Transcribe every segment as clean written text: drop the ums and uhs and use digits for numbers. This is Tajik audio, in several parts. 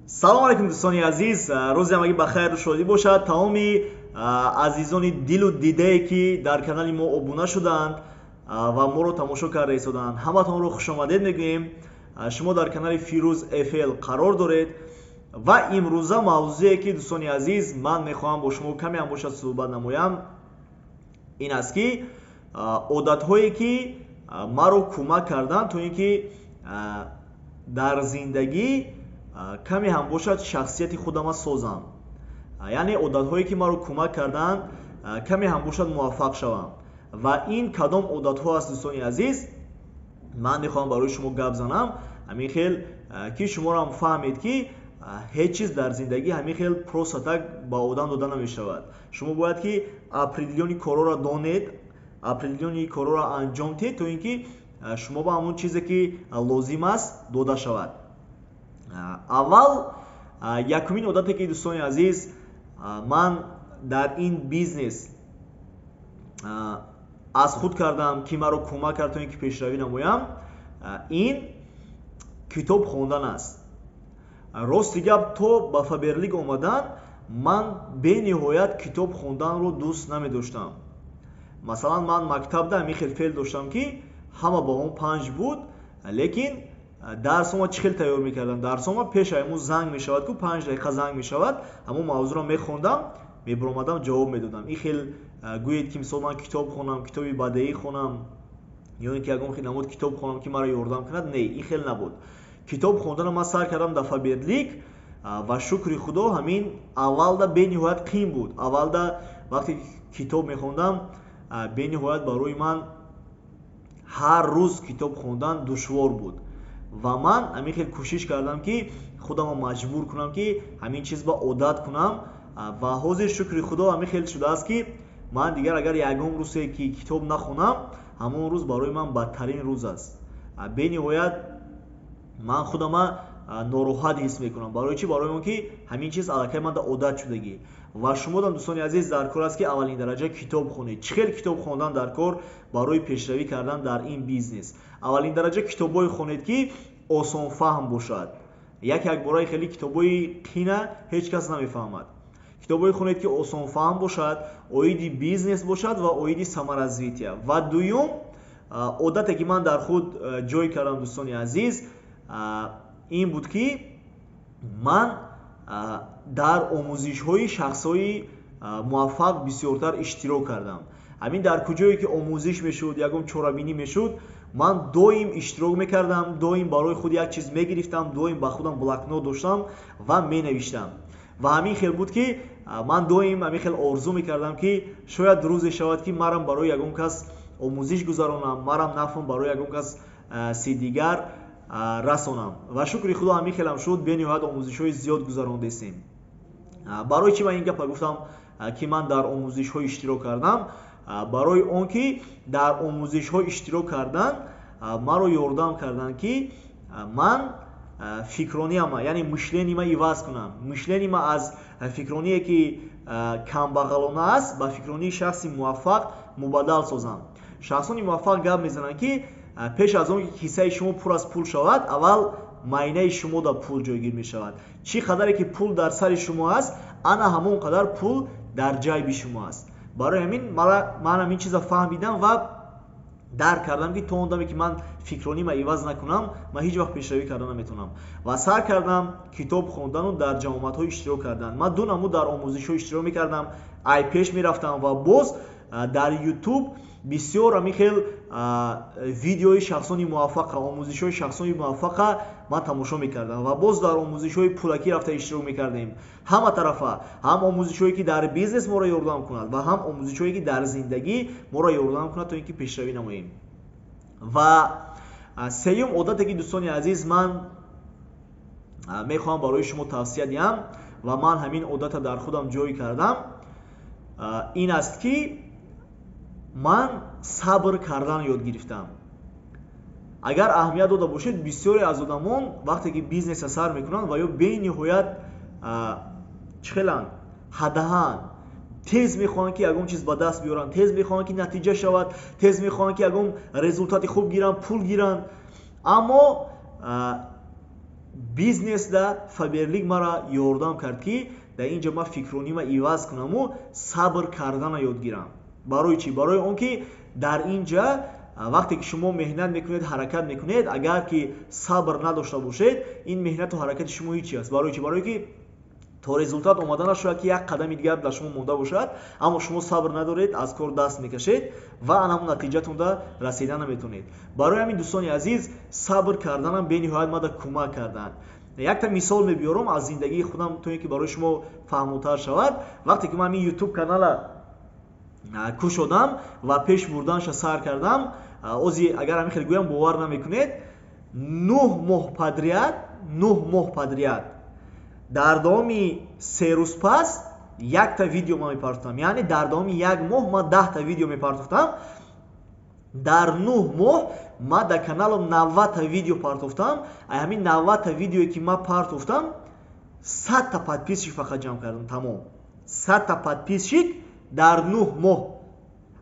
салом алайкум дӯстони азиз, рӯзи ҳамагӣ ба хайру шодӣ бошад. Тамоми азизони дилу дидае ки дар канали мо обуна шуданд ва моро тамошо карда истоданд, ҳаматонро хушомадед мегӯем. Шумо дар канали Фирӯз FL қарор доред ва имрӯза мавзӯе ки дӯстони азиз ман мехоҳам бо шумо каме ҳам бошад суҳбат намоям ин аст ки одатҳое ки маро кӯмак карданд то ин ки дар зиндагӣ каме ҳам бошад шахсияти худама созам. Яъне одатҳое ки маро кӯмак карданд каме ҳам бошад муваффақ шавам. Ва ин кадом одатҳо аст дӯстони азиз, ман мехоҳам барои шумо гап занам, ҳамин хел ки шуморо ҳам фаҳмед ки ҳеҷ чиз дар зиндагӣ ҳамин хел просто так ба одам дода намешавад. Шумо бояд ки определёни корҳоро донед, определёни корҳоро анҷом диҳед, то ин ки шумо ба ҳамон чизе ки лозим аст дода шавад. аввал якумин одате ки дӯстони азиз ман дар ин бизнес аз худ кардам ки маро кӯмак кард то ин ки пешравӣ намоям, ин китоб хондан аст. Рости гап, то ба Фаберлик омадан ман бениҳоят китоб хонданро дӯст намедоштам. Масалан, ман мактабда ҳамин хел феъл доштам ки ҳама баҳом 5 буд, лекин дарсома чӣ хел тайёр мекардам? Дарсома пеша ҳамун занг мешавад ку 5 дақиқа занг мешавад, ҳамун мавзӯъро мехондам, мебаромадам, ҷавоб медодам. Ин хел гӯед ки мисол ман китоб хонам, китоби бадеӣ хонам, ё ин ки ягон намуд китоб хонам ки маро ёрдам кунад, не, ин хел набуд. Китоб хонданро ман сар кардам дар Фаберлик ва шукри худо ҳамин аввалда бениҳоят қин буд. Аввалда вақте китоб мехондам, бениҳоят барои ман ҳар рӯз китоб хондан душвор буд. Ва ман ҳамин хел кӯшиш кардам ки худамро маҷбур кунам ки ҳамин чизба одат кунам ва ҳозир шукри худо ҳамин хел шудааст ки ман дигар агар ягон рӯзе ки китоб нахонам, ҳамон рӯз барои ман бадтарин рӯз аст. Бениҳоят ман худама нороҳат ҳис мекунам. Барои чӣ? Барои он ки ҳамин чиз аллакай манда одат шудагӣ. Ва шумодам дӯстони азиз дар кор аст ки аввалин дараҷа китоб хонед. Чӣ хел китоб хондан дар кор барои пешравӣ кардан дар ин бизнес? Аввалин дараҷа китобҳое хонед ки осонфаҳм бошад. Як бораи хеле китобҳои қина ҳеҷ кас намефаҳмад. Китобҳое хонед ки осонфаҳм бошад, оиди бизнес бошад ва оиди саморазвития. Ва дуюм одате ки ман дар худ ҷой кардам дӯстони азиз, ин буд ки ман дар омӯзишҳои шахсҳои муваффақ бисёртар иштирок кардам. ҳамин дар куҷое ки омӯзиш мешуд, ягон чорабинӣ мешуд, ман доим иштирок мекардам, доим барои худ як чиз мегирифтам, доим ба худам блокнот доштам ва менавиштам. Ва ҳамин хел буд ки ман доим ҳамин хел орзу мекардам ки шояд рӯзе шавад ки марам барои ягон кас омӯзиш гузаронам, марам нафҳам барои ягон кас си дигар расонам. Ва шукри худо ҳамин хел ҳам шуд, бениҳоят омӯзишҳои зиёд гузарондесем. Барои чӣ ман ин гапа гуфтам ки ман дар омӯзишҳо иштирок кардам? Барои он ки дар омӯзишҳо иштирок кардан маро ёрдам карданд ки ман фикрониама, яъне мишленима иваз кунам. Мишленима аз фикроние ки камбағалона аст ба фикронии шахси муваффақ мубаддал созам. Шахсони муваффақ гап мезананд ки пеш аз он ки киссаи шумо пур аз пул шавад, аввал майнаи шумо дар пул ҷойгир мешавад. Чӣ қадаре ки пул дар сари шумо аст, ана ҳамон қадар пул дар ҷайби шумо аст. Барои ҳамин ман ҳамин чиза фаҳмидам ва дарк кардам ки то он даме ки ман фикронима иваз накунам, ман ҳеҷ вақт пешравӣ карда наметавонам. Ва сар кардам китоб хондану дар ҷамъоматҳо иштирок кардан. Ман ду намуд дар омӯзишҳо иштирок мекардам, ай пеш мерафтам ва боз дар YouTube бисёр ҳамин хел видеои шахсони муваффақа, омӯзишҳои шахсони муваффақа ман тамошо мекардам ва боз дар омӯзишҳои пулакӣ рафта иштирок мекардем. Ҳама тарафа, ҳам омӯзишҳое ки дар бизнес моро ёрдам кунад ва ҳам омӯзишҳое ки дар зиндагӣ моро ёрдам кунад то ин ки пешравӣ намоем. Ва сеюм одате ки дӯстони азиз ман мехоҳам барои шумо тавсия диҳам ва ман ҳамин одата дар худам ҷой кардам, ин аст ки ман сабр кардан ёд гирифтам. Агар аҳамият дода бошед, бисёре аз одамон вақте ки бизнеса сар мекунанд ва ё бениҳоят чихеланд, ҳадаҳанд, тез мехоҳанд ки ягон чиз ба даст биёранд, тез мехоҳанд ки натиҷа шавад, тез мехоҳанд ки ягон результати хуб гиранд, пул гиранд. Аммо бизнес да Фаберлик мара ёрдам кард ки дар инҷа ман фикрронима иваз кунаму сабр кардана ёд гирам. Барои чӣ? Барои он ки дар инҷа вақте ки шумо меҳнат мекунед, ҳаракат мекунед, агар ки сабр надошта бошед, ин меҳнату ҳаракати шумо ҳичи аст. Барои чӣ? Барои ки то результат омада нашояд ки як қадами дигар дар шумо монда бошад, аммо шумо сабр надоред, аз кор даст мекашед ва анамун натиҷатонда расида наметонед. Барои ҳамин дӯстони азиз, сабр карданам бениҳоят мада кӯмак карданд. Якта мисол мебиёрам аз зиндагии худам, то ин ки барои шумо фаҳмотар шавад. Вақте ки ман ин YouTube канала кушодам ва пеш бурданша сар кардам, ози агар ҳамин хел гӯям бовар намекунед, 9 моҳ падрияд дар давоми 3 рӯз пас якта видео ман мепартофтам. Яъне дар давоми як моҳ ман 10та видео мепартофтам. Дар 9 моҳ ман дар каналам 90та видео партофтам. Ҳамин 90та видеое ки ман партофтам, 100та подписчик фақат ҷамъ кардам. Тамом 100та подписчик дар 9 моҳ.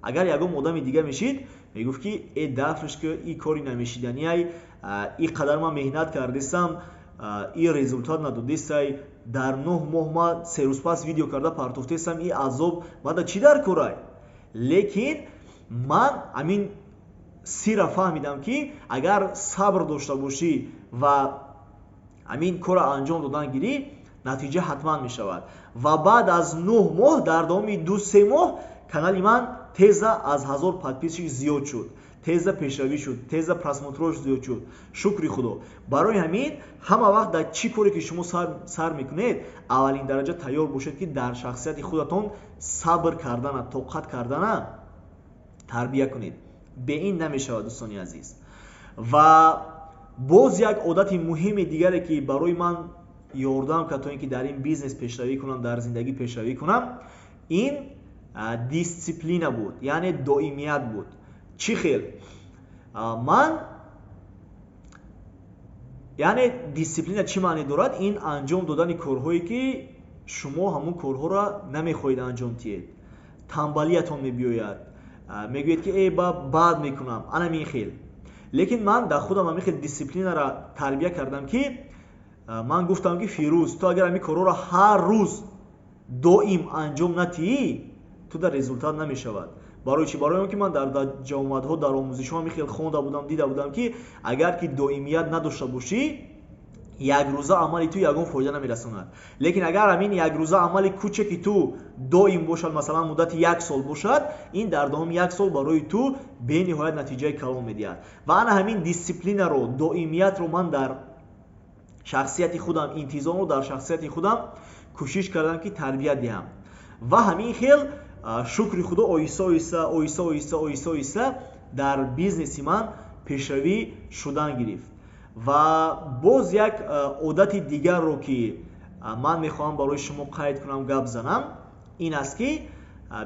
Агар ягон одами дига мешид, мегуфт ки дафришка и кори намешидани, и қадар ман меҳнат кардесам, и результат надодесай, дар 9 моҳ ман 3 рӯз пас видео карда партофтесам, и азоб мада чӣ дар корай? Лекин ман амин сирра фаҳмидам ки агар сабр дошта бошӣ ва амин кора анҷом додан гирӣ, натиҷа ҳатман мешавад. Ва баъд аз 9 моҳ, дар давоми 2-3 моҳ канали ман теза аз 1000 подписчик зиёд шуд, теза пешравӣ шуд, теза просмотрош зиёд шуд. Шукри Худо. Барои ҳамин ҳама вақт дар чӣ коре ки шумо сар мекунед, аввалин дараҷа тайёр бошед ки дар шахсияти худатон сабр кардана, тоқат кардана тарбия кунед. Бе ин намешавад, дӯстони азиз. Ва боз як одати муҳими дигаре ки барои ман ёрдам кард то ин ки дар ин бизнес пешравӣ кунам, дар зиндагӣ пешравӣ кунам, ин дисциплина буд, яъне доимият буд. Чӣ хел? Ман яъне дисциплина чӣ маъне дорад? Ин анҷом додани корҳое ки шумо ҳамун корҳоро намехоҳед анҷом диҳед. Танбалиятон мебиёяд, мегӯед ки баъд мекунам, анамин хел. Лекин ман дар худам ҳамин хел дисциплинаро тарбия кардам ки ман гуфтам ки Фирӯз, ту агар ҳамин корҳоро ҳар рӯз доим анҷом натиҳӣ, ту дар результат намешавад. Барои чӣ? Барои он ки ман дар ҷавоматҳо, дар омӯзишҳо ҳамин хел хонда будам, дида будам ки агар ки доимият надошта бошӣ, якрӯза амали ту ягон фоида намерасонад. Лекин агар ҳамин якрӯза амали кӯче ки ту доим бошад, масалан муддати 1 сол бошад, ин дар давоми 1 сол барои ту бениҳоят натиҷаи калон медиҳад. Ва ана ҳамин дисциплинаро, доимиятро ман дар шахсияти худам, интизомро дар шахсияти худам кӯшиш кардам ки тарбия диҳам. Ва ҳамин хел шукри Худо оҳиста дар бизнеси ман пешравӣ шудан гирифт. Ва боз як одати дигарро ки ман мехоҳам барои шумо қайд кунам, гап занам, ин аст ки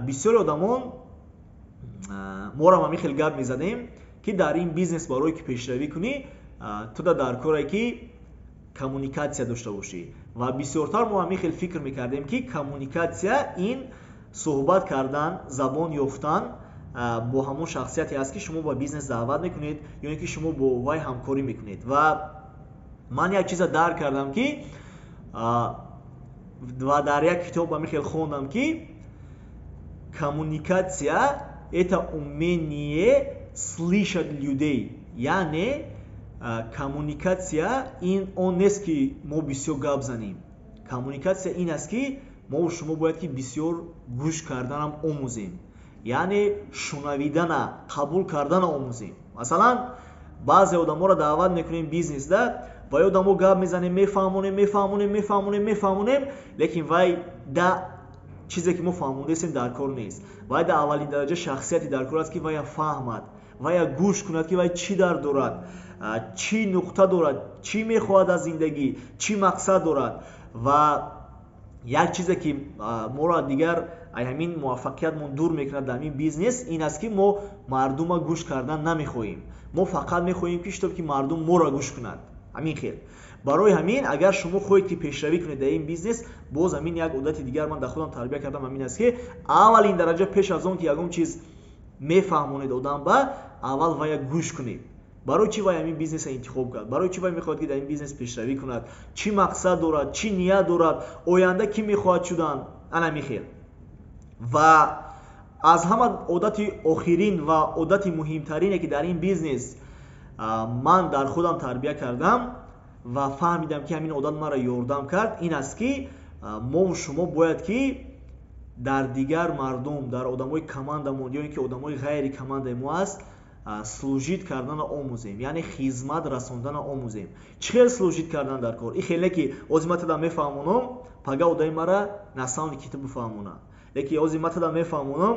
бисёри одамон морам ҳамин хел гап мезадем ки дар ин бизнес барое ки пешравӣ кунӣ, туда дар коре ки коммуникатсия дошта бошӣ. Ва бисёртар мо ҳамин хел фикр мекардем ки коммуникатсия ин суҳбат кардан, забон ёфтан бо ҳамон шахсияте аст ки шумо ба бизнес даъват мекунед ё ин ки шумо бо вай ҳамкорӣ мекунед. Ва ман як чиза дарк кардам ки ва дар як китоб ҳамин хел хондам ки коммуникатсия это умение слышать людей. Яъне коммуникатсия ин он нест ки мо бисёр гап занем. Коммуникатсия ин аст ки мо шумо бояд ки бисёр гӯш карданам омӯзем. Яъне шунавидана, қабул кардана омӯзем. Масалан, баъзе одаморо даъват мекунем бизнесда, вай одамо гап мезанем, мефаҳмонем, лекин вай да чизе ки мо фаҳмондесем дар кор нест. Вай да аввалин дараҷа шахсияти дар кор аст ки вая фаҳмад, вая гӯш кунад ки вай чӣ дар дорад, чӣ нуқта дорад, чӣ мехоҳад аз зиндагӣ, чӣ мақсад дорад. Ва як чизе ки моро дигар ҳамин муваффақиятмон дур мекунад дар ин бизнес, ин аст ки мо мардума гӯш кардан намехоҳем. Мо фақат мехоҳем ки чтоб ки мардум моро гӯш кунад. ҳамин хел. Барои ҳамин агар шумо хоҳед ки пешравӣ кунед дар ин бизнес, боз ҳамин як одати дигар ман дар худам тарбия кардам, ҳамин аст ки аввалин дараҷа пеш аз он ки ягон чиз мефаҳмонед одам ба, аввал вая гӯш кунед. барои чӣ вай ҳамин бизнеса интихоб кард, барои чӣ вай мехоҳад ки дар ин бизнес пешравӣ кунад, чӣ мақсад дорад, чӣ ният дорад, оянда кӣ мехоҳад шудан, ана михел. ва аз ҳама одати охирин ва одати муҳимтарине ки дар ин бизнес ман дар худам тарбия кардам ва фаҳмидам ки ҳамин одат маро ёрдам кард, ин аст ки мо шумо бояд ки дар дигар мардум, дар одамои командамон ё ин ки одамои ғайри командаи мо аст, служид кардана омӯзем, яъне хизмат расондана омӯзем. Чӣ хел служид кардан дар кор? И хел не ки ози ма тада мефаҳмонам, пага одаи мара насавни китоб бифаҳмона. Леки ози ма тада мефаҳмонам,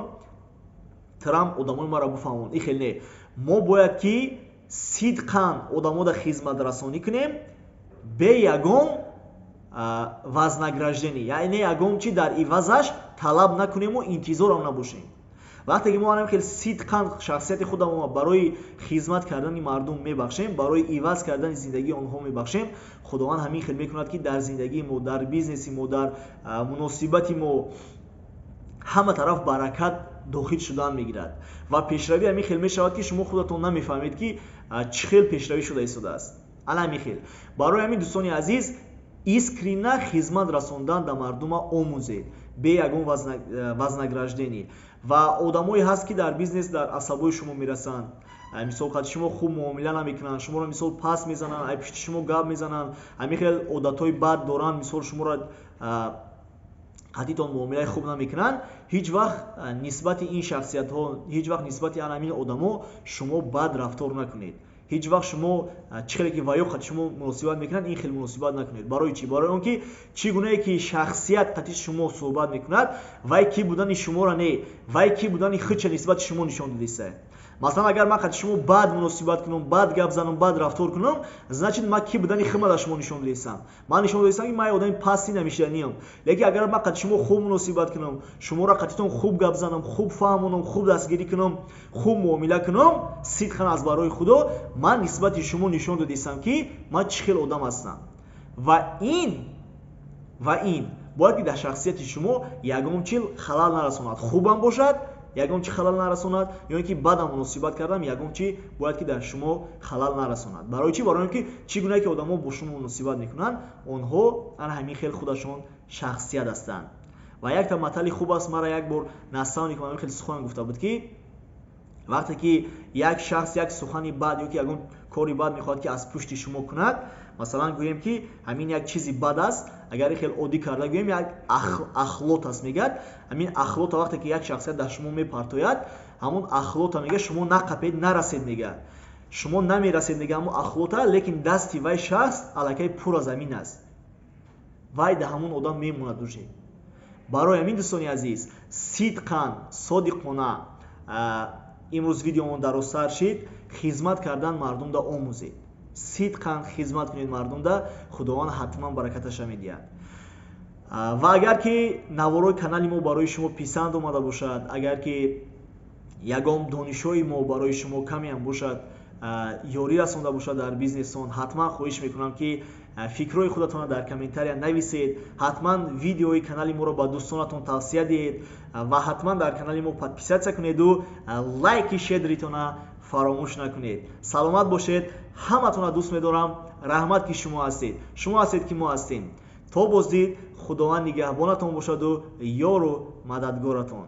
трам одамои мара бифаҳмон. И хел не. Мо бояд ки сидқан одамода хизмат расонӣ кунем бе ягон вознаграждение, яъне ягон чи дар ивазаш талаб накунему, интизорам набошем. вақте ки мо ҳам хел сидқан шахсияти худамон барои хизмат кардани мардум мебахшем, барои иваз кардани зиндагии онҳо мебахшем, худованд ҳамин хел мекунад ки дар зиндагии мо, дар бизнеси мо, дар муносибати мо ҳама тараф баракат дохил шудан мегирад ва пешравӣ ҳамин хел мешавад ки шумо худатон намефаҳмед ки чӣ хел пешравӣ шуда истодааст. ана ҳамин хел барои ҳамин дӯстони азиз, искрина хизмат расондан дар мардума омӯзед бе ягон вознаграждение. ва одамое ҳаст ки дар бизнес дар асабои шумо мерасанд, мисол қадри шумо хуб муомила намекунанд, шуморо мисол пас мезананд, ай пишти шумо гап мезананд, ҳамин хел одатҳои бад доранд, мисол шуморо қадитон муомилаи хуб намекунанд, ҳеҷ вақт нисбати ин шахсиятҳо, ҳеҷ вақт нисбати ҳамин одамо шумо бад рафтор накунед. ҳеҷ вақт шумо чӣ хеле ки ваё қати шумо муносибат мекунад, ин хел муносибат накунед. барои чӣ? барои он ки чӣ гунае ки шахсият қати шумо суҳбат мекунад, вай ки будани шуморо не, вай ки будани худша нисбати шумо нишон додиста. Масалан, агар ман қати шумо бад муносибат кунам, бад гап занам, бад рафтор кунам, значит ман ки будани худма дар шумо нишон додистам. Ман нишон додистам ки ман одами пасти намешиданиям. Лекин агар ман қати шумо хуб муносибат кунам, шуморо қатитон хуб гап занам, хуб фаҳмонам, хуб дастгирӣ кунам, хуб муомила кунам, сидқан аз барои худо ман нисбати шумо нишон додистам ки ман чӣ хел одам ҳастам. ва ин бояд ки дар шахсияти шумо ягон чиз халал нарасонад. хубам бошад, ягон чи халал нарасонад, ё ин ки бадам муносибат кардам, ягон чи бояд ки дар шумо халал нарасонад. барои чӣ? барои он ки чӣ гуна ки одамо бо шумо муносибат мекунанд, онҳо ана ҳамин хел худашон шахсият ҳастанд. ва якта матали хуб аст, мара як бор насавни ки ҳамин хел сухан гуфта буд ки вақте ки як шахс як сухани бад ё ки ягон кори бад мехоҳад ки аз пушти шумо кунад, масалан гӯем ки ҳамин як чизи бад аст, агар хел оддӣ карда гӯем як ахлот аст мегӯяд, ҳамин ахлота вақте ки як шахсият дар шумо мепартояд, ҳамон ахлота мега шумо нақапед, нарасед мега, шумо намерасед мега ҳамон ахлота, лекин дасти вай шахс аллакай пур аз амин аст, вай дар ҳамон одам мемонад душед. барои ҳамин дӯстони азиз, сидқан, содиқона имрӯз видеомон дарозтар шид, хизмат кардан мардумда омӯзед. сидқан хизмат кунед мардумда, худованд ҳатман баракаташа медиҳад. ва агар ки наворои канали мо барои шумо писанд омада бошад, агар ки ягон донишҳои мо барои шумо камеам бошад, ёрӣ расонда бошад дар бизнесон, ҳатман хоҳиш мекунам ки фикрҳои худатонро дар комментария нависед, ҳатман видеои канали моро ба дӯстонатон тавсия диҳед ва ҳатман дар канали мо подписатсия кунеду лайки шедритона фаромӯш накунед. саломат бошед, ҳаматонро дӯст медорам. раҳмат ки шумо ҳастед ки мо ҳастем. то боздид, худованд нигаҳбонатон бошаду ёру мададгоратон.